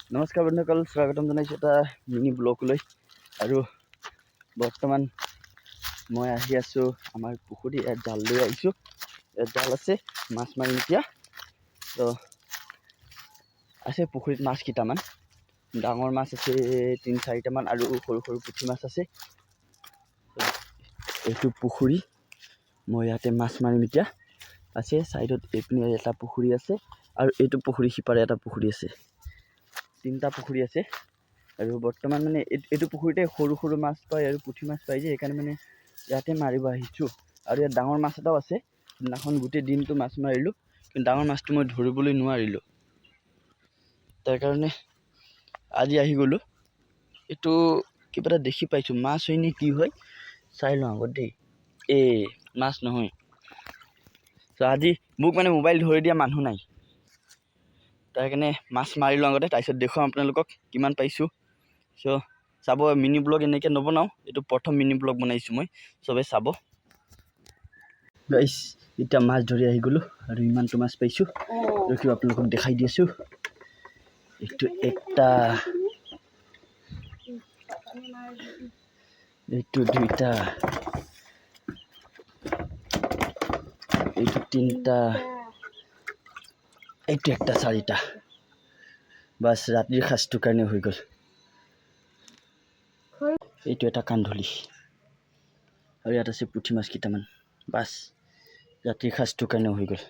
নমস্কাৰ বন্ধুসকল, স্বাগতম জনাইছোঁ এটা মিনি ব্লগলৈ। আৰু বৰ্তমান মই আহি আছোঁ আমাৰ পুখুৰী। ইয়াত জাল লৈ আহিছোঁ। ইয়াত জাল আছে, মাছ মাৰিম এতিয়া। তো আছে পুখুৰীত মাছ কেইটামান, ডাঙৰ মাছ আছে 3-4টামান আৰু সৰু সৰু পুঠি মাছ আছে। এইটো পুখুৰী, মই ইয়াতে মাছ মাৰিম এতিয়া। আছে ছাইডত এইপিনে এটা পুখুৰী আছে আৰু এইটো পুখুৰী সিপাৰে এটা পুখুৰী আছে। 3টা পুখুৰী আছে আৰু বৰ্তমান মানে এইটো পুখুৰীতে সৰু সৰু মাছ পায় আৰু পুঠি মাছ পায় যে, সেইকাৰণে মানে ইয়াতে মাৰিব আহিছোঁ। আৰু ইয়াত ডাঙৰ মাছ এটাও আছে। সেইদিনাখন গোটেই দিনটো মাছ মাৰিলোঁ, কিন্তু ডাঙৰ মাছটো মই ধৰিবলৈ নোৱাৰিলোঁ। তাৰ কাৰণে আজি আহি গ'লোঁ। এইটো কিবা এটা দেখি পাইছোঁ, মাছ হয় নে কি হয় চাই লওঁ আগত দেই। মাছ নহয়। চ' আজি মোক মানে মোবাইল ধৰি দিয়া মানুহ নাই, তাৰ কাৰণে মাছ মাৰি লওঁ আগতে, তাৰপিছত দেখুৱাম আপোনালোকক কিমান পাইছোঁ। চ' চাব, মিনি ব্লগ এনেকৈ নবনাওঁ, এইটো প্ৰথম মিনি ব্লগ বনাইছোঁ মই, চবেই চাব। গাইছ, এতিয়া মাছ ধৰি আহি গ'লোঁ আৰু ইমানটো মাছ পাইছোঁ। ৰখিব আপোনালোকক দেখাই দি আছোঁ। এইটো একটা, এইটো 2টা, এইটো 3টা, এইটো একটা 4টা। বাছ ৰাতিৰ সাজটোৰ কাৰণে হৈ গ'ল। এইটো এটা কান্ধলি আৰু ইয়াত আছে পুঠি মাছ কেইটামান। বাছ ৰাতিৰ সাজটোৰ কাৰণে হৈ গ'ল।